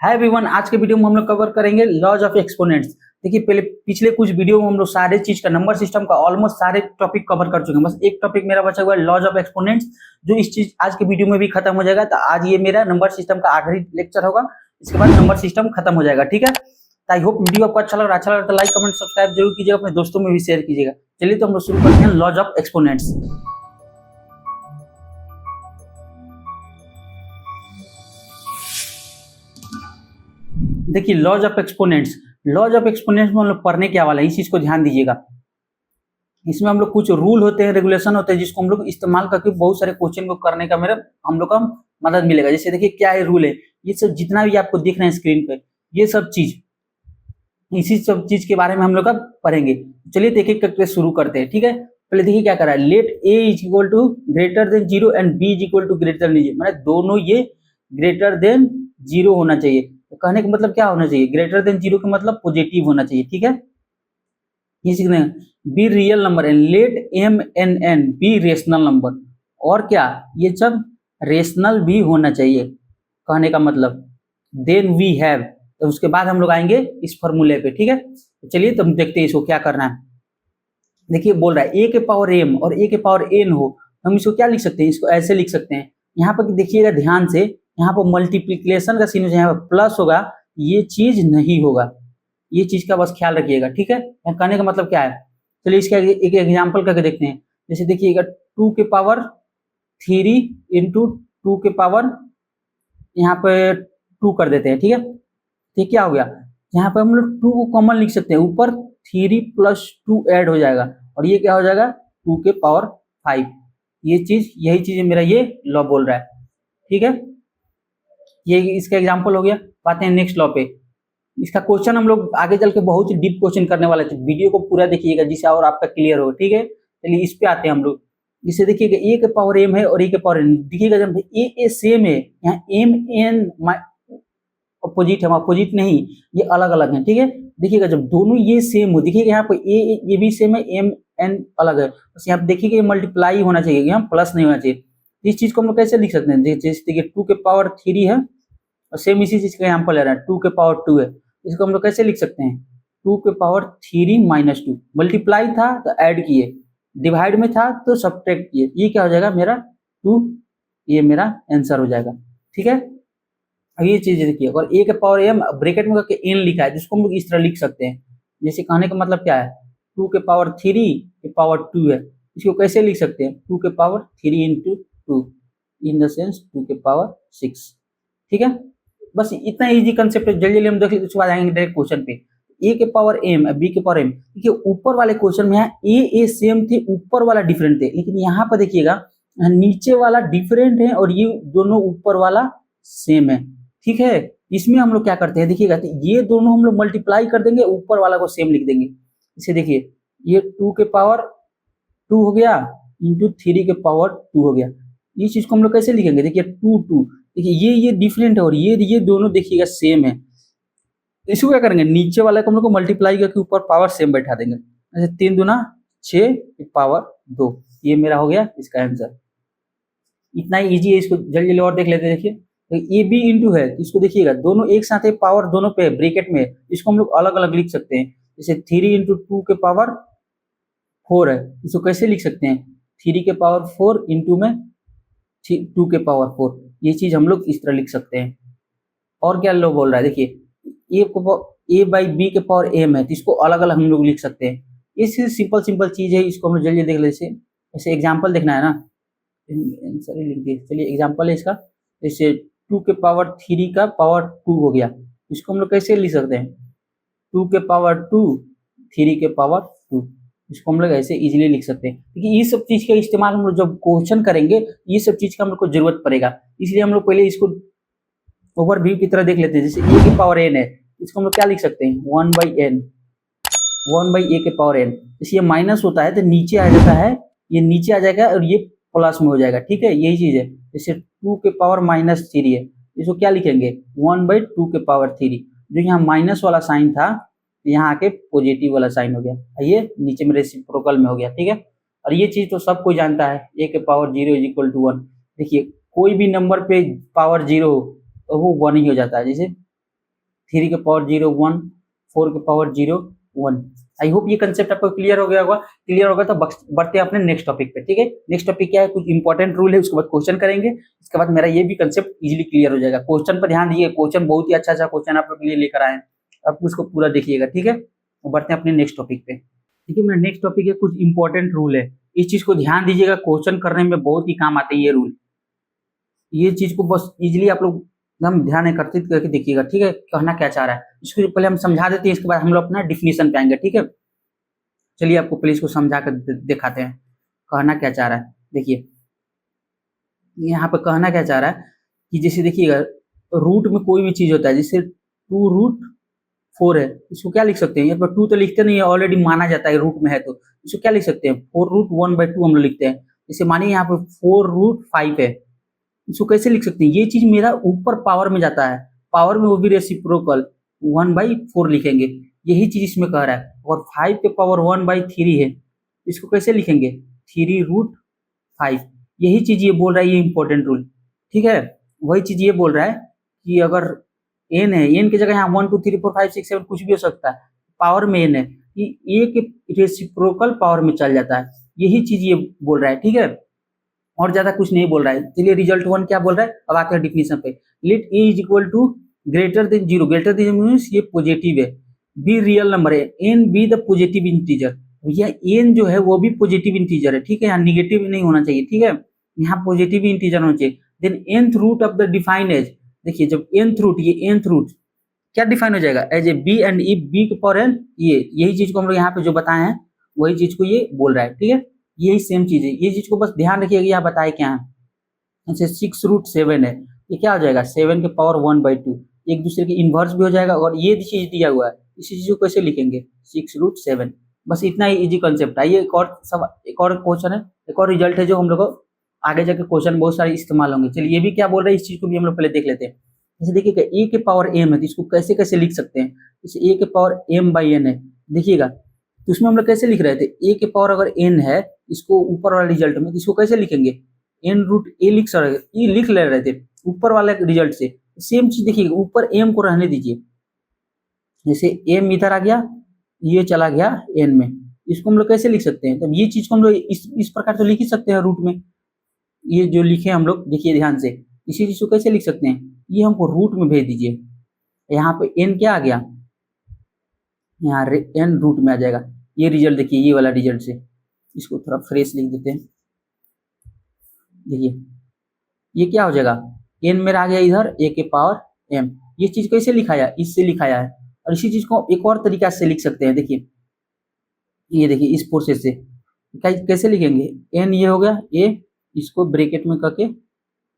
Hi everyone, आज के video में हम लोग कवर करेंगे लॉज ऑफ एक्सपोनेंट्स। देखिए, पहले पिछले कुछ वीडियो में हम लोग सारे चीज का नंबर सिस्टम का ऑलमोस्ट सारे टॉपिक कवर कर चुके हैं। बस एक टॉपिक मेरा बचा हुआ है, लॉज ऑफ एक्सपोनेंट्स, जो इस चीज आज के वीडियो में भी खत्म हो जाएगा। तो आज ये मेरा नंबर सिस्टम का आखिरी लेक्चर होगा, इसके बाद नंबर सिस्टम खत्म हो जाएगा। ठीक है, आई होप वीडियो आपको अच्छा लग रहा है। अच्छा लगा तो लाइक कमेंट सब्सक्राइब जरूर कीजिएगा, अपने दोस्तों में भी शेयर कीजिएगा। चलिए तो हम लोग शुरू करते हैं लॉज ऑफ एक्सपोनेंट्स। देखिए, लॉज ऑफ एक्सपोनेंट्स में हम लोग पढ़ने क्या वाला है, इस चीज को ध्यान दीजिएगा। इसमें हम लोग कुछ रूल होते हैं, रेगुलेशन होते हैं, जिसको हम लोग इस्तेमाल करके बहुत सारे क्वेश्चन को करने का हम लोग का मदद मिलेगा। जैसे देखिए क्या है रूल है, ये सब जितना भी आपको दिख रहे हैं स्क्रीन पे, ये सब चीज इसी सब चीज के बारे में हम लोग का पढ़ेंगे। चलिए एक एक करके शुरू करते हैं। ठीक है, पहले देखिए क्या कर रहा है, let a is equal to greater than 0 and b is equal to greater than 0, मतलब दोनों ये ग्रेटर देन 0 होना चाहिए। तो कहने का मतलब क्या होना चाहिए, ग्रेटर देन 0 का मतलब पॉजिटिव होना चाहिए। ठीक है, ये सीखना है। Be real number and let m and n be rational number, और क्या ये सब रेशनल भी होना चाहिए। कहने का मतलब देन वी हैव, तो उसके बाद हम लोग आएंगे इस फॉर्मूले पे। ठीक है, तो चलिए तो हम देखते हैं इसको क्या करना है। देखिए बोल रहा है ए के पावर एम और ए के पावर एन हो, हम इसको क्या लिख सकते हैं, इसको ऐसे लिख सकते हैं। यहाँ पर देखिएगा ध्यान से, यहाँ पर मल्टीप्लीकेशन का सीन यहाँ पर प्लस होगा, ये चीज नहीं होगा, ये चीज का बस ख्याल रखिएगा। ठीक है, कहने का मतलब क्या है, चलिए इसका एक एग्जाम्पल करके देखते हैं। जैसे देखिएगा 2 के पावर 3 इंटू 2 के पावर यहाँ पे 2 कर देते हैं। ठीक है, तो क्या हो गया, यहाँ पे हम लोग 2 को कॉमन लिख सकते हैं, ऊपर 3 प्लस 2 ऐड हो जाएगा और ये क्या हो जाएगा 2 के पावर 5। ये चीज, यही चीज मेरा ये लॉ बोल रहा है। ठीक है, ये इसका एग्जांपल हो गया। बातें हैं नेक्स्ट लॉ पे। इसका क्वेश्चन हम लोग आगे चल के बहुत ही डीप क्वेश्चन करने वाले थे, वीडियो को पूरा देखिएगा जिससे और आपका क्लियर हो। ठीक है, चलिए इस पे आते हैं हम लोग। जिससे देखिएगा ए के पावर एम है और ए के पावर एन, देखिएगा जब ए सेम है, यहाँ एम एन अपोजिट है, अपोजिट नहीं, ये अलग अलग है। ठीक है, देखिएगा जब दोनों ये सेम हो, देखिएगा यहाँ पे ये भी सेम है, एम एन अलग है, बस यहाँ पे देखिएगा ये मल्टीप्लाई होना चाहिए, यहाँ प्लस नहीं होना चाहिए। इस चीज को हम लोग कैसे लिख सकते हैं, जैसे देखिए 2 के पावर 3 है और सेम इसी चीज का एग्जाम्पल ले रहा है, 2 के पावर 2 है, इसको हम लोग कैसे लिख सकते हैं, 2 के पावर 3 माइनस 2, मल्टीप्लाई था तो ऐड किए, डिवाइड में था तो सब्ट्रैक्ट किए, ये क्या हो जाएगा मेरा 2, ये मेरा आंसर हो जाएगा। ठीक है, अब ये चीज देखिए, और ए के पावर एम ब्रैकेट में करके एन लिखा है, जिसको हम लोग इस तरह लिख सकते हैं। जैसे कहने का मतलब क्या है, 2 के पावर 3 के पावर 2 है, इसको कैसे लिख सकते हैं, 2 के power 3 into 2 in the sense 2 के पावर 6। ठीक है, बस इतना इजी कंसेप्ट है। जल्दी जल्दी हम देख लेते, उसके बाद आएंगे डायरेक्ट क्वेश्चन पे। ए के पावर एम बी के पावर एम, देखिए ऊपर वाले क्वेश्चन में यहाँ ए सेम थे, ऊपर वाला डिफरेंट थे, लेकिन यहाँ पर देखिएगा नीचे वाला डिफरेंट है और ये दोनों ऊपर वाला सेम है। ठीक है, इसमें हम लोग क्या करते हैं, देखिएगा ये दोनों हम लोग मल्टीप्लाई कर देंगे, ऊपर वाला को सेम लिख देंगे। इसे देखिए, ये 2 के पावर 2 हो गया इंटू 3 के पावर 2 हो गया। इस चीज को हम लोग कैसे लिखेंगे, देखिए 2 देखिए ये डिफरेंट है और ये दोनों देखिएगा सेम है। इसको क्या करेंगे, नीचे वाले को हम लोग को मल्टीप्लाई करके ऊपर पावर सेम बैठा देंगे। जैसे 3 दूना 6 पावर 2, ये मेरा हो गया इसका आंसर। इतना ही इजी है, इसको जल्दी जल्दी और देख लेते हैं। देखिए तो ए बी इंटू है, इसको देखिएगा दोनों एक साथ है, पावर दोनों पे ब्रैकेट में, इसको हम लोग अलग अलग लिख सकते हैं। जैसे 3 इंटू 2 के पावर 4 है, इसको कैसे लिख सकते हैं, 3 के पावर 4 इंटू में 2 के पावर 4, ये चीज हम लोग इस तरह लिख सकते हैं। और क्या लोग बोल रहा है, देखिए ए बाई बी के पावर एम है, तो इसको अलग अलग हम लोग लिख सकते हैं। ये सिंपल सिंपल चीज है, इसको हम लोग जल्दी देख लेते हैं। ऐसे एग्जाम्पल देखना है ना, आंसर ही लिख दिए। चलिए एग्जाम्पल है इसका, जैसे 2 के पावर 3 का पावर 2 हो गया, इसको हम लोग कैसे लिख सकते हैं, 2 के पावर 2 3 के पावर 2, इसको हम लोग ऐसे इजीली लिख सकते हैं। क्योंकि ये सब चीज का इस्तेमाल हम लोग जब क्वेश्चन करेंगे, ये सब चीज का हम लोग को जरूरत पड़ेगा, इसलिए हम लोग पहले इसको ओवरव्यू की तरह देख लेते हैं। जैसे ए के पावर एन है, इसको हम लोग क्या लिख सकते हैं, 1/n, 1/a के पावर n। जैसे ये माइनस होता है तो नीचे आ जाता है, ये नीचे आ जाएगा और ये प्लस में हो जाएगा। ठीक है, यही चीज है। जैसे 2 के पावर -3 है, इसको क्या लिखेंगे, 1/2 के पावर 3, जो यहाँ माइनस वाला साइन था यहाँ आके पॉजिटिव वाला साइन हो गया, ये नीचे में रेसिप्रोकल में हो गया। ठीक है, और ये चीज तो सब कोई जानता है, ए के पावर 0 इज इक्वल टू 1। देखिए कोई भी नंबर पे पावर 0 हो तो वो 1 ही हो जाता है। जैसे 3 के पावर 0 1, 4 के पावर 0 1। आई होप ये कंसेप्ट आपको क्लियर हो गया होगा। क्लियर होगा तो बढ़ते हैं अपने नेक्स्ट टॉपिक पे। ठीक है, नेक्स्ट टॉपिक क्या है, कुछ इंपॉर्टेंट रूल है, उसके बाद क्वेश्चन करेंगे, इसके बाद मेरा ये भी कंसेप्ट इजीली क्लियर हो जाएगा। क्वेश्चन पर ध्यान दीजिए, क्वेश्चन बहुत ही अच्छा क्वेश्चन आप लोग के लिए लेकर आए हैं, आप उसको पूरा देखिएगा। ठीक है, तो बढ़ते हैं अपने नेक्स्ट टॉपिक पे। ठीक है, मेरा नेक्स्ट टॉपिक है कुछ इंपॉर्टेंट रूल है, इस चीज को ध्यान दीजिएगा, क्वेश्चन करने में बहुत ही काम आते हैं ये रूल। ये चीज को बस इजीली आप लोग एकदम ध्यान एकत्रित करके देखिएगा। ठीक है, कहना क्या चाह रहा है, इसको पहले हम समझा देते हैं, इसके बाद हम लोग अपना डिफिनेशन पे आएंगे। ठीक है, चलिए आपको पहले इसको समझा कर दिखाते हैं कहना क्या चाह रहा है। देखिए यहाँ पे कहना क्या चाह रहा है कि जैसे देखिएगा, रूट में कोई भी चीज होता है, जैसे 2√4 है, इसको क्या लिख सकते हैं, यहाँ पर 2 तो लिखते नहीं है, ऑलरेडी माना जाता है रूट में है, तो इसको क्या लिख सकते हैं, 4√1/2 हम लोग लिखते हैं। जैसे मानिए यहाँ पे 4√5 है, इसको कैसे लिख सकते हैं, ये चीज मेरा ऊपर पावर में जाता है, पावर में वो भी रेसिप्रोकल 1/4 लिखेंगे, यही चीज इसमें कह रहा है। और 5 के पावर 1/3 है, इसको कैसे लिखेंगे, 3√5, यही चीज ये बोल रहा है, ये इंपॉर्टेंट रूल। ठीक है, वही चीज ये बोल रहा है कि अगर n है, n की जगह यहाँ 1 2 3 4 5 6 7 कुछ भी हो सकता है, पावर में n है, कि a के रेसिप्रोकल पावर में चल जाता है, यही चीज ये बोल रहा है। ठीक है, और ज्यादा कुछ नहीं बोल रहा है। चलिए रिजल्ट 1 क्या बोल रहा है, अब आते हैं डिफिनेशन पे। Let a is equal to greater than 0, greater than means ये पॉजिटिव है, बी रियल नंबर है, n be the positive integer, भैया n जो है वो भी पॉजिटिव इंटीजर है। ठीक है, यहाँ निगेटिव नहीं होना चाहिए। ठीक है, यहाँ पॉजिटिव इंटीजर होना चाहिए। Then nth root of the define as, देखिए जब nth रूट, ये nth रूट क्या डिफाइन हो जाएगा, as a b and if b के पावर n, ये यही चीज को हम लोग यहाँ पे जो बताए हैं वही चीज को ये बोल रहा है। ठीक है, यही सेम चीज है, ये चीज को बस ध्यान रखिएगा, यहाँ बताए क्या है। जैसे 6√7 है, ये क्या हो जाएगा, 7 के पावर 1/2, एक दूसरे के इन्वर्स भी हो जाएगा। और ये चीज दिया हुआ है, इसी चीज को कैसे लिखेंगे, 6√7। बस इतना ही इजी कंसेप्ट है। ये एक और क्वेश्चन है, एक और रिजल्ट है जो हम लोग को आगे जाके क्वेश्चन बहुत सारे इस्तेमाल होंगे। चलिए ये भी क्या बोल रहे हैं, इस चीज को भी हम लोग पहले देख लेते हैं। जैसे देखिएगा a के पावर m है, तो इसको कैसे कैसे लिख सकते हैं, जैसे a के पावर m/n है, देखिएगा तो उसमें हम लोग कैसे लिख रहे थे, a के पावर अगर n है, इसको ऊपर वाले रिजल्ट में, इसको कैसे लिखेंगे, n√a लिख ले रहे थे ऊपर वाले रिजल्ट से। सेम चीज देखिएगा, ऊपर m को रहने दीजिए, जैसे m इधर आ गया, ये चला गया n में, इसको हम लोग कैसे लिख सकते हैं, तब ये चीज को हम लोग इस प्रकार तो लिख ही सकते हैं रूट में, ये जो लिखे हम लोग देखिए ध्यान से, इसी चीज को कैसे लिख सकते हैं, ये हमको रूट में भेज दीजिए। यहाँ पे n क्या आ गया, यहाँ n रूट में आ जाएगा। ये रिजल्ट देखिए, ये वाला रिजल्ट से, इसको थोड़ा फ्रेश लिख देते हैं। देखिए ये क्या हो जाएगा, n मेरा आ गया इधर a के पावर m, ये चीज कैसे लिखाया, इससे लिखाया है। और इसी चीज को एक और तरीका से लिख सकते हैं, देखिए ये देखिए इस प्रोसेस से कैसे लिखेंगे, n ये हो गया a, इसको ब्रैकेट में करके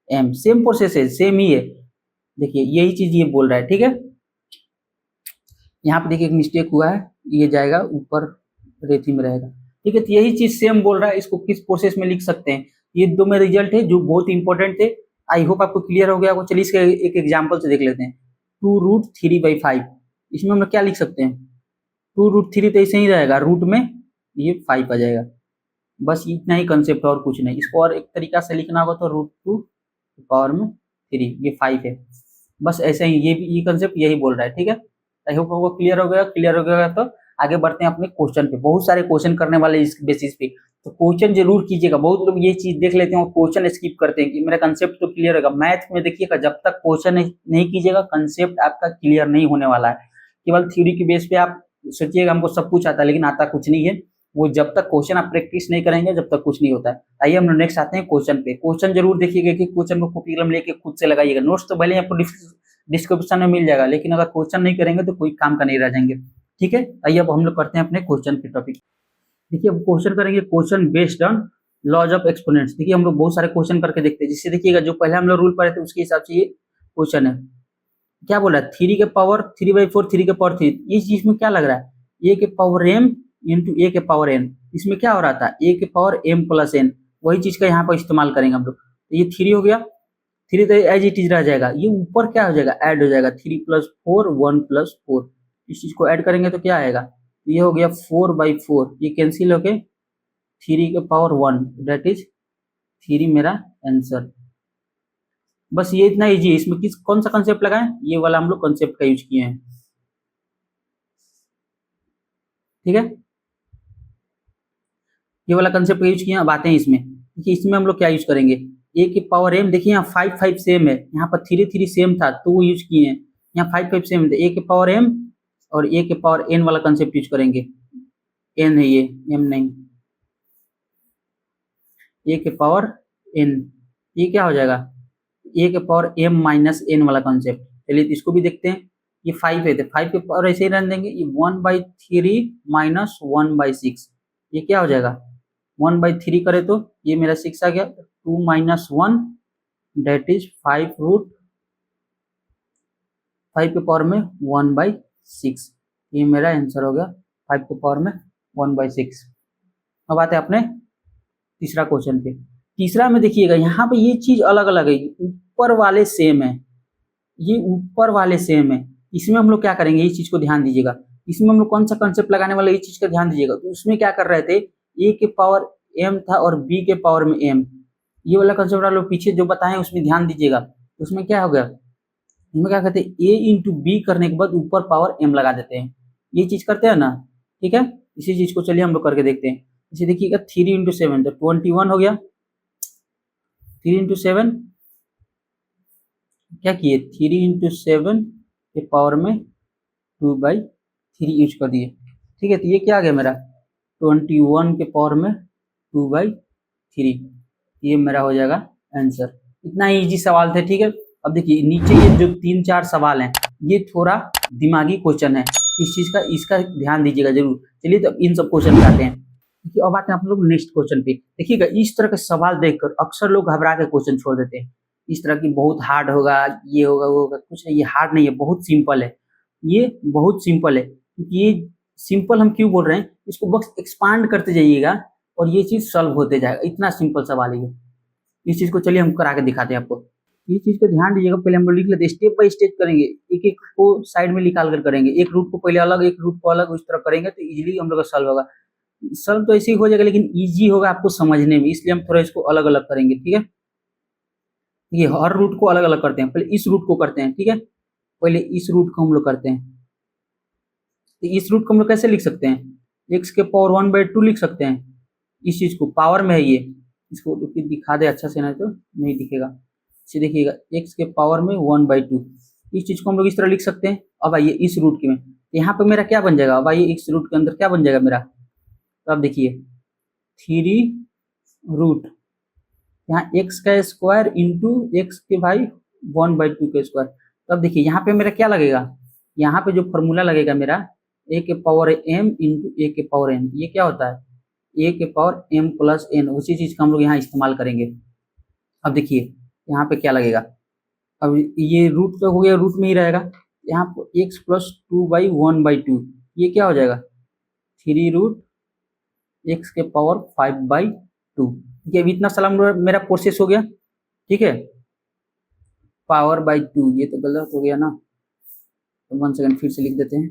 m, सेम प्रोसेस है, सेम ही है। देखिए यही चीज ये बोल रहा है। ठीक है, यहाँ पे देखिए एक मिस्टेक हुआ है, ये जाएगा ऊपर रेती में रहेगा। ठीक है, तो यही चीज सेम बोल रहा है, इसको किस प्रोसेस में लिख सकते हैं। ये दो में रिजल्ट है जो बहुत इंपॉर्टेंट थे, आई होप आपको क्लियर हो गया होगा। चलिए इसके एक एग्जाम्पल से देख लेते हैं। 2√3/5, इसमें हम लोग क्या लिख सकते हैं, 2√3 तो ऐसे ही रहेगा, रूट में ये 5 आ जाएगा। बस इतना ही कंसेप्ट, और कुछ नहीं। इसको और एक तरीका से लिखना होगा तो √2 पावर में 3, ये 5 है। बस ऐसे ही ये कंसेप्ट यही बोल रहा है। ठीक है, आई होप आपको क्लियर हो गया। क्लियर हो गया तो आगे बढ़ते हैं अपने क्वेश्चन पे। बहुत सारे क्वेश्चन करने वाले इस बेसिस पे, तो क्वेश्चन जरूर कीजिएगा। बहुत लोग ये चीज देख लेते हैं और क्वेश्चन स्किप करते हैं कि मेरा कंसेप्ट तो क्लियर होगा। मैथ में देखिएगा, जब तक क्वेश्चन नहीं कीजिएगा कंसेप्ट आपका क्लियर नहीं होने वाला है। केवल थ्योरी के बेस पे आप सोचिएगा हमको सब कुछ आता है, लेकिन आता कुछ नहीं है। वो जब तक क्वेश्चन आप प्रैक्टिस नहीं करेंगे जब तक कुछ नहीं होता है। आइए हम नेक्स्ट आते हैं क्वेश्चन पे। क्वेश्चन जरूर देखिएगा कि क्वेश्चन को कॉपी कलम लेके खुद से लगाइएगा। नोट्स तो भले आपको डिस्क्रिप्शन में मिल जाएगा, लेकिन अगर क्वेश्चन नहीं करेंगे तो कोई काम का नहीं रह जाएंगे। ठीक है, आइए अब हम लोग करते हैं अपने क्वेश्चन के टॉपिक। देखिए अब क्वेश्चन करेंगे, question based on laws of exponents. देखिए हम लोग बहुत सारे क्वेश्चन करके देखते हैं, जिससे देखिएगा जो पहले हम लोग रूल पढ़े थे उसके हिसाब से ये क्वेश्चन है। क्या बोला, 3 के पावर 3/4, 3 के पावर 3, इस चीज में क्या लग रहा है, a के पावर m इंटू a के पावर n, इसमें क्या हो रहा था, a के पावर m प्लस n, वही चीज का यहाँ पर इस्तेमाल करेंगे हम लोग। तो ये 3 हो गया, 3 तो एज इट इज रह जाएगा, ये ऊपर क्या हो जाएगा, ऐड हो जाएगा, 3 + 4 1 + 4, इस चीज को ऐड करेंगे तो क्या आएगा, ये हो गया 4/4, ये कैंसिल हो गए 3 के पावर 1, दैट इज 3 मेरा आंसर। बस ये इतना इजी है। इसमें किस कौन सा कंसेप्ट लगाएं, ये वाला हम लोग कंसेप्ट का यूज किए हैं। ठीक है, ये वाला कंसेप्ट का यूज किए। अब आते हैं इसमें, देखिए इसमें हम लोग क्या यूज करेंगे, ए के पावर एम। देखिए यहाँ 5 5 सेम है, यहाँ पर 3 3 सेम था तो वो यूज किए हैं। यहाँ 5 5 सेम है, ए के पावर एम और ए के पावर एन वाला कंसेप्ट यूज करेंगे। एन है ये, एम नहीं, ए के पावर एन। ये क्या हो जाएगा, ए के पावर एम माइनस एन वाला कंसेप्ट। चलिए इसको भी देखते हैं। ये 5 है तो 5 के पावर ऐसे ही रहने देंगे, ये 1/3 माइनस 1/6। ये क्या हो जाएगा, 1/3 करे तो ये मेरा 6 आ गया, 2 माइनस 1 डेट इज 5 के पावर में 1/6। ये मेरा आंसर हो गया 5 के पावर में 1/6। अब आते हैं अपने तीसरा क्वेश्चन पे। तीसरा में देखिएगा यहाँ पे ये चीज अलग अलग है, ऊपर वाले सेम है, ये ऊपर वाले सेम है। इसमें हम लोग क्या करेंगे, इस चीज को ध्यान दीजिएगा। इसमें हम लोग कौन सा कंसेप्ट लगाने वाले, इस चीज का ध्यान दीजिएगा। तो उसमें क्या कर रहे थे, ए के पावर एम था और बी के पावर में एम, ये वाला कंसेप्ट आप लोग पीछे जो बताए उसमें ध्यान दीजिएगा। उसमें क्या हो गया, इसमें क्या कहते हैं, ए इंटू बी करने के बाद ऊपर पावर एम लगा देते हैं, ये चीज करते हैं ना। ठीक है, इसी चीज को चलिए हम लोग करके देखते हैं। इसे देखिएगा 3 इंटू 7 तो 21 हो गया। 3 इंटू 7 क्या किए, 3 इंटू 7 के पावर में 2/3 यूज कर दिए। ठीक है, तो ये क्या आ गया मेरा 21 के पावर में 2/3, ये मेरा हो जाएगा आंसर। इतना इजी सवाल थे। ठीक है, अब देखिए नीचे ये जो 3 4 सवाल हैं, ये थोड़ा दिमागी क्वेश्चन है, इस चीज का इसका ध्यान दीजिएगा जरूर। चलिए तो इन सब क्वेश्चन पे आते हैं। देखिए अब आते हैं आप लोग नेक्स्ट क्वेश्चन पे। देखिएगा इस तरह के सवाल देखकर अक्सर लोग घबरा के क्वेश्चन छोड़ देते हैं, इस तरह की बहुत हार्ड होगा, ये होगा वो होगा। कुछ नहीं, ये हार्ड नहीं है, बहुत सिंपल है। ये बहुत सिंपल है, क्योंकि ये सिंपल हम क्यों बोल रहे हैं, इसको बस एक्सपांड करते जाइएगा और ये चीज सॉल्व होते जाएगा। इतना सिंपल सवाल है ये। इस चीज को चलिए हम करा के दिखाते हैं आपको। ये चीज को ध्यान दीजिएगा, पहले हम लोग लिख लेते हैं, स्टेप बाय स्टेप करेंगे, एक एक को साइड में निकाल कर करेंगे। एक रूट को पहले अलग, एक रूट को अलग, उस तरह करेंगे तो इजीली हम लोग का सॉल्व होगा। सॉल्व तो ऐसे ही हो जाएगा, लेकिन इजी होगा आपको समझने में, इसलिए हम थोड़ा इसको अलग अलग करेंगे। ठीक है, ये हर रूट को अलग अलग करते हैं। पहले इस रूट को करते हैं, ठीक है, पहले इस रूट को हम लोग करते हैं। तो इस रूट को हम लोग कैसे लिख सकते हैं, x के पावर 1/2 लिख सकते हैं। इस चीज को पावर में है ये, इसको दिखा दे अच्छा से, नहीं तो नहीं दिखेगा। इसे देखिएगा x के पावर में 1/2, इस चीज को हम लोग इस तरह लिख सकते हैं। अब आइए इस रूट के में, यहाँ पे मेरा क्या बन जाएगा, अब आइए इस रूट के अंदर क्या बन जाएगा मेरा। तो अब देखिए 3 रूट, यहाँ x का स्क्वायर इंटू एक्स के भाई 1/2 का स्क्वायर। तो अब देखिए यहाँ पे मेरा क्या लगेगा, यहाँ पे जो फॉर्मूला लगेगा मेरा, a के पावर m इंटू ए के पावर n। ये क्या होता है, a के पावर m प्लस n, उसी चीज का हम लोग यहाँ इस्तेमाल करेंगे। अब देखिए यहाँ पे क्या लगेगा, अब ये रूट तो हो गया, रूट में ही रहेगा। यहाँ पर x प्लस 2/1/2, ये क्या हो जाएगा 3 रूट x के पावर 5/2। ठीक है, अभी इतना सारा मेरा प्रोसेस हो गया। ठीक है, पावर बाई 2, ये तो गलत हो गया ना, तो 1 सेकंड फिर से लिख देते हैं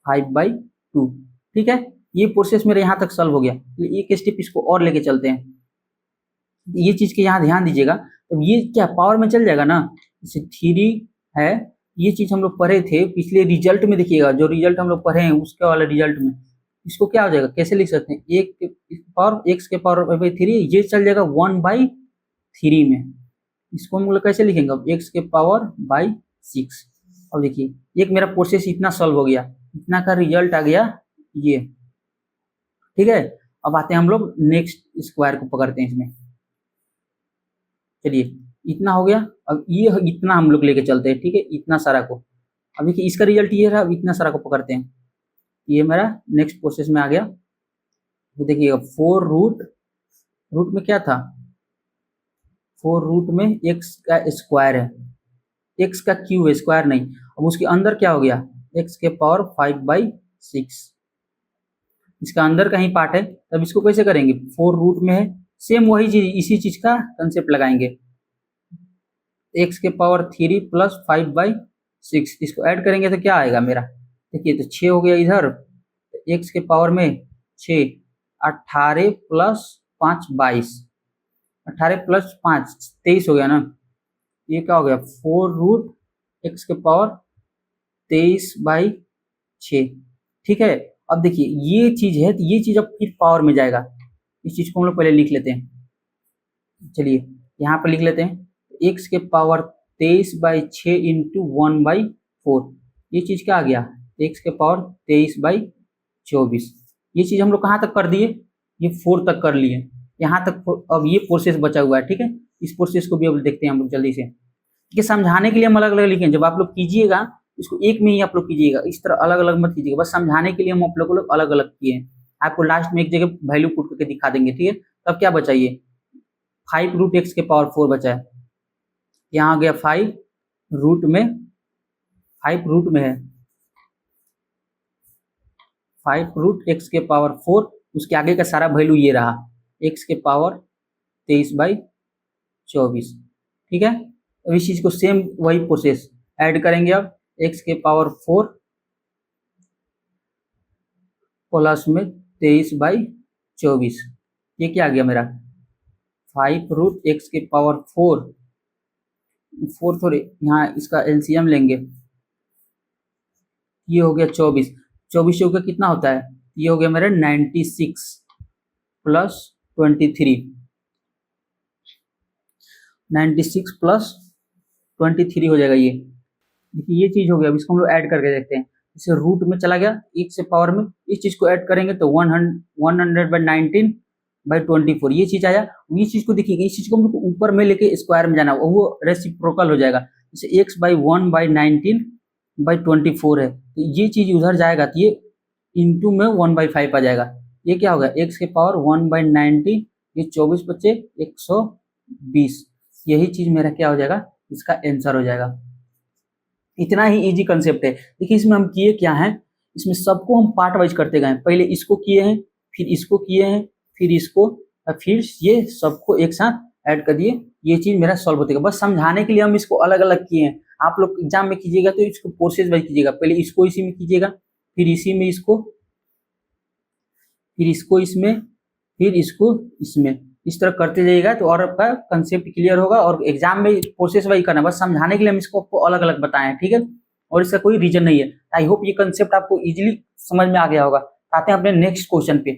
5/2। ठीक है, ये प्रोसेस मेरे यहाँ तक सॉल्व हो गया। एक स्टेप इसको और लेके चलते हैं, ये चीज के यहाँ ध्यान दीजिएगा। तो ये क्या पावर में चल जाएगा ना, जैसे 3 है, ये चीज हम लोग पढ़े थे पिछले रिजल्ट में। देखिएगा जो रिजल्ट हम लोग पढ़े हैं उसके वाले रिजल्ट में, इसको क्या हो जाएगा, कैसे लिख सकते हैं, x के पावर बाई 3, ये चल जाएगा 1/3 में। इसको हम लोग कैसे लिखेंगे, x के पावर बाई 6। अब देखिए एक मेरा प्रोसेस इतना सॉल्व हो गया, इतना का रिजल्ट आ गया ये। ठीक है, अब आते हैं हम लोग नेक्स्ट स्क्वायर को पकड़ते हैं इसमें। चलिए इतना हो गया, अब ये इतना हम लोग लेके चलते हैं। ठीक है, इतना सारा को, अब देखिए इसका रिजल्ट ये रहा, अब इतना सारा को पकड़ते हैं। ये मेरा नेक्स्ट प्रोसेस में आ गया। तो देखिएगा 4 रूट में क्या था, 4 रूट में x का स्क्वायर है, x का क्यूब है, स्क्वायर नहीं। अब उसके अंदर क्या हो गया, x के पावर 5/6, इसका अंदर का ही पार्ट है। तब इसको कैसे करेंगे, 4 रूट में है, सेम वही चीज, इसी चीज का कंसेप्ट लगाएंगे। x के पावर 3 प्लस 5/6, इसको ऐड करेंगे तो क्या आएगा मेरा, देखिए तो 6 हो गया इधर, x के पावर में 6, 18 प्लस 5 22, 18 प्लस 5 23 हो गया ना, ये क्या हो गया 4√x के पावर 23/6। ठीक है, अब देखिए ये चीज है, तो ये चीज अब फिर पावर में जाएगा। इस चीज को हम लोग पहले लिख लेते हैं, चलिए यहाँ पर लिख लेते हैं, x के पावर 23/6 इंटू 1/4, ये चीज क्या आ गया x के पावर 23/24। ये चीज हम लोग कहाँ तक कर दिए, ये 4 तक कर लिए, यहाँ तक। अब ये प्रोसेस बचा हुआ है, ठीक है, इस प्रोसेस को भी अब देखते हैं हम लोग जल्दी से। ठीक है, समझाने के लिए हम अलग अलग लिखें, जब आप लोग कीजिएगा इसको एक में ही आप लोग कीजिएगा, इस तरह अलग अलग मत कीजिएगा, बस समझाने के लिए हम आप लोग को अलग अलग किए हैं। आपको लास्ट में एक जगह वैल्यू पुट करके दिखा देंगे, ठीक है। तब क्या बचाइए 5√x के पावर 4 बचा है, यहाँ आ गया 5 रूट में, 5 रूट में है 5√x के पावर 4, उसके आगे का सारा वैल्यू ये रहा x के पावर 23/24। ठीक है, अब इस चीज को सेम वही प्रोसेस ऐड करेंगे, अब x के पावर 4 प्लस में 23/24, ये क्या आ गया मेरा 5√x के पावर 4 थोड़े यहाँ इसका एलसीएम लेंगे, ये हो गया 24, 24 का कितना होता है, ये हो गया मेरा 96 प्लस 23, 96 प्लस 23 हो जाएगा। ये देखिए ये चीज हो गया। अब इसको हम लोग ऐड करके देखते हैं, इसे रूट में चला गया एक से पावर में, इस चीज को ऐड करेंगे तो 100/19/24 ये चीज आया। ये चीज को देखिएगा, इस चीज को हम लोग ऊपर में लेके स्क्वायर में जाना, वो रेसिप्रोकल हो जाएगा। जैसे x/1/19/24 है, तो ये चीज उधर जाएगा तो ये इंटू में 1/5 आ जाएगा। ये क्या होगा x के पावर 1/19, ये 24 बचे 120, यही चीज मेरा क्या हो जाएगा, इसका आंसर हो जाएगा। इतना ही इजी कंसेप्ट है। देखिए इसमें हम किए क्या है, इसमें सबको हम पार्ट वाइज करते गए, पहले इसको किए हैं, फिर इसको किए हैं, फिर इसको, और फिर ये सबको एक साथ ऐड कर दिए। ये चीज मेरा सॉल्व होता है, बस समझाने के लिए हम इसको अलग अलग किए हैं। आप लोग एग्जाम में कीजिएगा तो इसको प्रोसेस वाइज कीजिएगा, पहले इसको इसी में कीजिएगा, फिर इसी में इसको, फिर इसको इसमें, फिर इसको इसमें, इस तरह करते जाइएगा तो और आपका कंसेप्ट क्लियर होगा। और एग्जाम में प्रोसेस वाइज करना, बस समझाने के लिए हम इसको आपको अलग अलग बताए हैं, ठीक है, और इसका कोई रीजन नहीं है। आई होप ये कंसेप्ट आपको इजीली समझ में आ गया होगा। आते हैं अपने नेक्स्ट क्वेश्चन पे।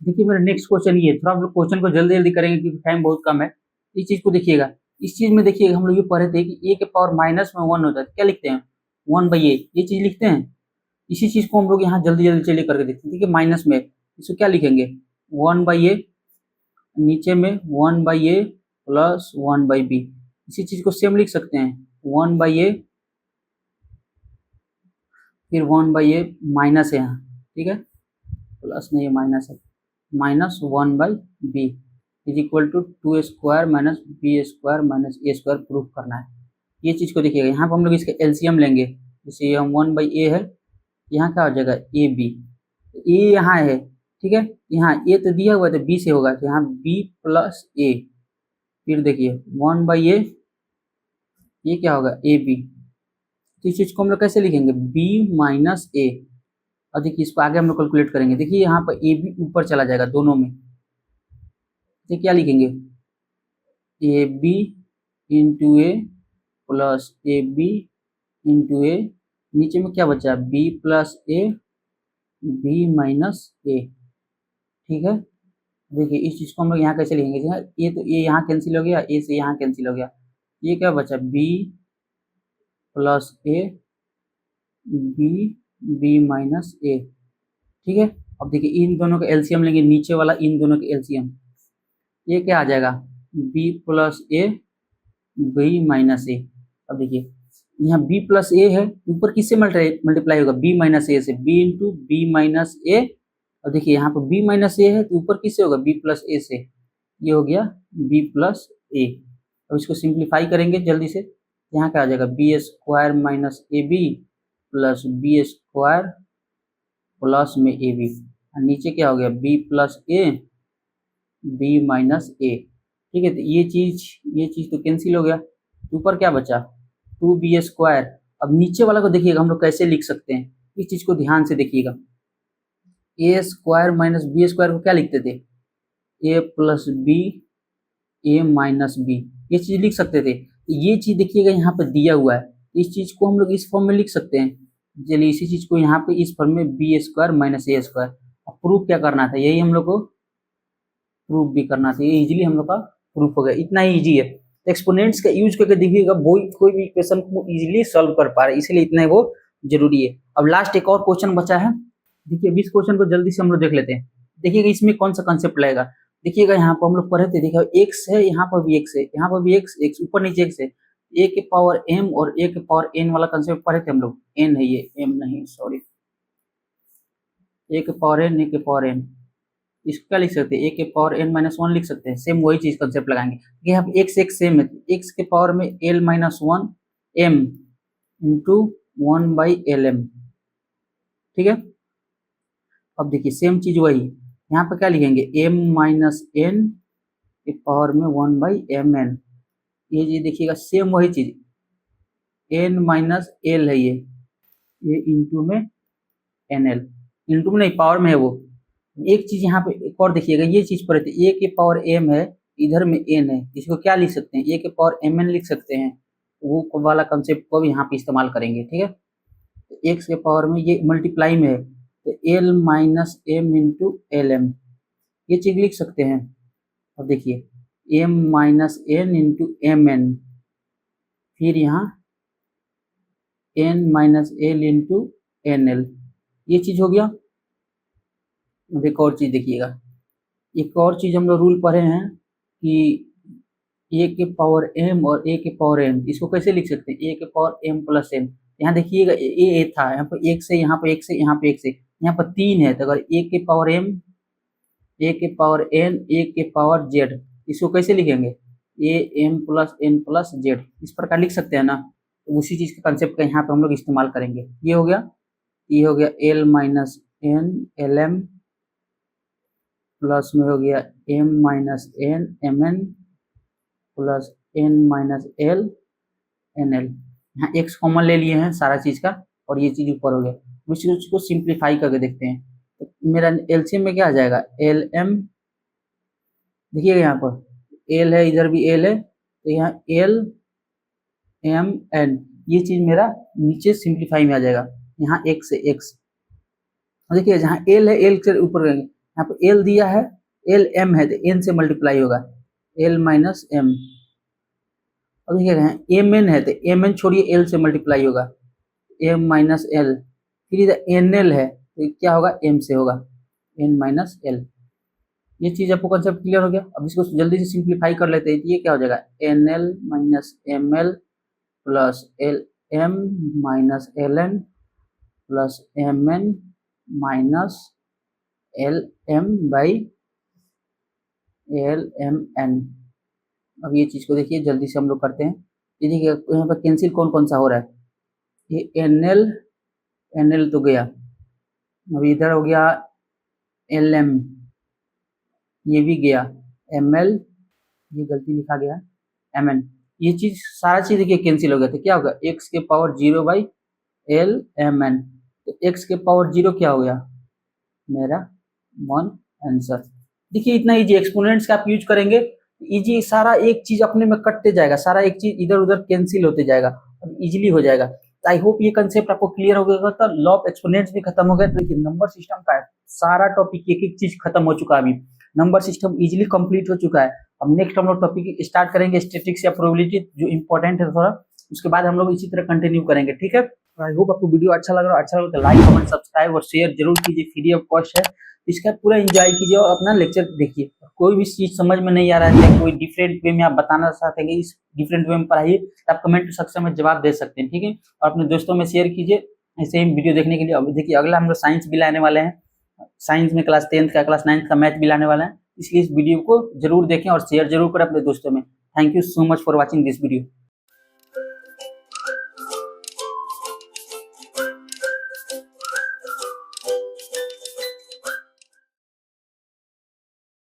देखिए मेरा नेक्स्ट क्वेश्चन ये, थोड़ा हम लोग क्वेश्चन को जल्दी जल्दी करेंगे क्योंकि टाइम बहुत कम है। इस चीज को देखिएगा, इस चीज में देखिएगा हम लोग ये पढ़े थे कि ए के पावर माइनस में 1 होता है, क्या लिखते हैं 1/a, ये चीज लिखते हैं। इसी चीज को हम लोग यहाँ जल्दी जल्दी चलिए करके देखते हैं। देखिए माइनस में इसको क्या लिखेंगे 1/a, नीचे में 1/a प्लस 1/b, इसी चीज को सेम लिख सकते हैं 1/a, फिर 1/a माइनस है यहाँ, ठीक है, प्लस नहीं माइनस है, minus 1/b is equal to 2a² minus b² minus a² proof करना है। ये चीज को देखिएगा, यहाँ पर हम लोग इसका एलसीएम लेंगे, जैसे ये हम 1/a है, यहाँ क्या हो जाएगा ab, ए यहाँ है, ठीक है, यहाँ ए तो दिया हुआ है तो बी से होगा, तो यहाँ b प्लस ए, फिर देखिए 1/a, ये क्या होगा ए बी, तो इस चीज को हम लोग कैसे लिखेंगे b माइनस ए, और देखिए इसको आगे हम लोग कैलकुलेट करेंगे। देखिए यहाँ पर ए बी ऊपर चला जाएगा दोनों में, तो क्या लिखेंगे A B into A plus A B into A, नीचे में क्या बचा B plus A B minus A, ठीक है। देखिए इस चीज को हम लोग यहाँ कैसे लिखेंगे, ए तो ए यहाँ कैंसिल हो गया, ए से यहाँ कैंसिल हो गया, ये क्या बचा B plus A B B minus A, ठीक है। अब देखिए इन दोनों का एलसीएम लेंगे, नीचे वाला इन दोनों का एलसीएम, ये क्या आ जाएगा b plus A B minus A. अब देखिए यहाँ b प्लस ए है, ऊपर किससे मल्टीप्लाई होगा b माइनस ए से, b into B minus A. अब देखिए यहाँ पर b माइनस ए है तो ऊपर किससे होगा b प्लस ए से, ये हो गया b प्लस ए। अब इसको सिंप्लीफाई करेंगे जल्दी से, यहाँ क्या आ जाएगा b² minus A B plus b² plus में ए बी, और नीचे क्या हो गया b plus A B minus A, ठीक है। तो ये चीज तो कैंसिल हो गया, ऊपर क्या बचा 2b²। अब नीचे वाला को देखिएगा हम लोग कैसे लिख सकते हैं, इस चीज को ध्यान से देखिएगा, a² माइनस b² को क्या लिखते थे a plus b a minus b, ये चीज लिख सकते थे। ये चीज देखिएगा यहाँ पे दिया हुआ है, इस चीज को हम लोग इस फॉर्म में लिख सकते हैं। चलिए इसी चीज को यहाँ पे इस फॉर्म में बी स्क्वायर माइनस ए स्क्वायर। अब प्रूफ क्या करना था, यही हम लोग को प्रूफ भी करना था। ये इजीली हम लोग का प्रूफ हो गया, इतना ही इजी है। एक्सपोनेंट्स का यूज करके देखिएगा कोई भी इक्वेशन को इजीली सॉल्व कर पा रहे, इसलिए इतना ही वो जरूरी है। अब लास्ट एक और क्वेश्चन बचा है, देखिए इस क्वेश्चन को जल्दी से हम लोग देख लेते हैं। देखिएगा इसमें कौन सा कंसेप्ट लगेगा। देखिएगा यहाँ पर हम लोग पढ़े थे, देखिए एक्स है, यहाँ पर भी एक्स है, यहाँ पर भी एक्स, एक्स ऊपर नीचे एक्स है, ए के पावर एम और ए के पावर एन वाला कंसेप्ट पढ़े थे हम लोग। एन है ये, एम नहीं, सॉरी, ए के पावर एन, ए के पावर एन, इसको क्या लिख सकते हैं, ए के पावर एन माइनस वन लिख सकते हैं। सेम वही चीज कंसेप्ट लगाएंगे, यहाँ पे एक्स एक्स सेम है, एक्स के पावर में l minus one m into one by l m, ठीक है। अब देखिए सेम चीज वही, यहाँ पे क्या लिखेंगे, एम माइनस एन के पावर में वन बाई एम एन, ये जी देखिएगा सेम वही चीज, एन माइनस एल है ये इंटू में एन एल, इंटू में नहीं पावर में है वो। एक चीज यहाँ पे एक और देखिएगा, ये चीज पर ए के पावर एम है, इधर में एन है, इसको क्या लिख सकते हैं, ए के पावर एम एन लिख सकते हैं, वो वाला कंसेप्ट को भी यहाँ पे इस्तेमाल करेंगे, ठीक है। तो एक्स के पावर में ये मल्टीप्लाई में है, तो l minus m into l m, ये चीज लिख सकते हैं। अब देखिए m minus n into m n, फिर यहाँ n minus l into n l, ये चीज हो गया। अब एक और चीज देखिएगा, एक और चीज हम लोग रूल पढ़े हैं कि ए के पावर एम और ए के पावर एन, इसको कैसे लिख सकते हैं, ए के पावर एम प्लस एन। यहाँ देखिएगा ए था, यहाँ पर एक से, यहाँ पर एक से, यहाँ पे एक से, यहाँ पर तीन है, तो अगर ए के पावर एम, ए के पावर एन, ए के पावर जेड, इसको कैसे लिखेंगे, a m plus n plus z, इस प्रकार लिख सकते हैं ना। तो उसी चीज के कंसेप्ट का यहाँ पे हम लोग इस्तेमाल करेंगे। ये हो गया, ये हो गया l minus n l m plus में हो गया m minus n m n plus n minus l n l. यहाँ एक्स कॉमन ले लिए हैं सारा चीज का, और ये चीज ऊपर हो गया। इस चीज को सिंप्लीफाई करके देखते हैं, तो मेरा एलसीएम में क्या आ जाएगा, एल एम, देखिएगा यहाँ पर एल है, इधर भी एल है, तो यहाँ एल एम एन, ये चीज मेरा नीचे सिंप्लीफाई में आ जाएगा, यहाँ एक्स है एक्स। देखिए जहाँ एल है, एल से ऊपर रहेंगे, यहाँ पे एल दिया है, एल एम है, तो एन से मल्टीप्लाई होगा, एल माइनस एम। अब देखिएगा एम एन है, तो एम एन छोड़िए, एल से मल्टीप्लाई होगा, एम माइनस एल, फिर इधर एन एल है, तो क्या होगा, एम से होगा, एन माइनस एल। ये चीज आपको कंसेप्ट क्लियर हो गया। अब इसको जल्दी से सिंप्लीफाई कर लेते हैं, ये क्या हो जाएगा, n l minus m l plus l m minus l n plus m n minus l m by l m n. अब ये चीज को देखिए जल्दी से हम लोग करते हैं, ये देखिए यहाँ पर कैंसिल कौन कौन सा हो रहा है, ये एन एल तो गया, अब इधर हो गया एल एम, ये भी गया, एम एल, ये गलती लिखा गया, एम एन, ये चीज सारा चीज देखिए कैंसिल हो गया, तो क्या होगा, एक्स के power 0 by l m n, तो एक्स के पावर 0 क्या हो गया, मेरा 1 आंसर। देखिए इतना इजी, एक्सपोनेंट्स का आप यूज करेंगे इजी, सारा एक चीज अपने में कटते जाएगा, सारा एक चीज इधर उधर कैंसिल होते जाएगा और इजीली हो जाएगा। आई होप ये कंसेप्ट आपको क्लियर हो गया, तो लॉ ऑफ एक्सपोनेंट्स भी खत्म हो गया। तो देखिए नंबर सिस्टम का है सारा टॉपिक, एक एक चीज खत्म हो चुका है, अभी नंबर सिस्टम इजीली कंप्लीट हो चुका है। अब नेक्स्ट हम लोग टॉपिक स्टार्ट करेंगे स्टैटिस्टिक्स या प्रोबेबिलिटी, जो इंपॉर्टेंट है थोड़ा, उसके बाद हम लोग इसी तरह कंटिन्यू करेंगे, ठीक है। आई होप आपको वीडियो अच्छा लग रहा है, अच्छा लगा तो लाइक कमेंट सब्सक्राइब और शेयर जरूर कीजिए, फ्री ऑफ कॉस्ट है, इसका पूरा एंजॉय कीजिए और अपना लेक्चर देखिए। कोई भी चीज समझ में नहीं आ रहा है, कोई डिफरेंट वे में आप बताना चाहते हैं, इस डिफरेंट वे में पढ़ाइए, आप कमेंट सेक्शन में जवाब दे सकते हैं, ठीक है। और अपने दोस्तों में शेयर कीजिए ऐसे ही वीडियो देखने के लिए। अब देखिए अगला हम लोग साइंस भी लाने वाले हैं, साइंस में क्लास 10th का, क्लास 9th का मैथ भी लाने वाला है, इसलिए इस वीडियो को जरूर देखें और शेयर जरूर करें अपने दोस्तों में। Thank you so much for watching this video.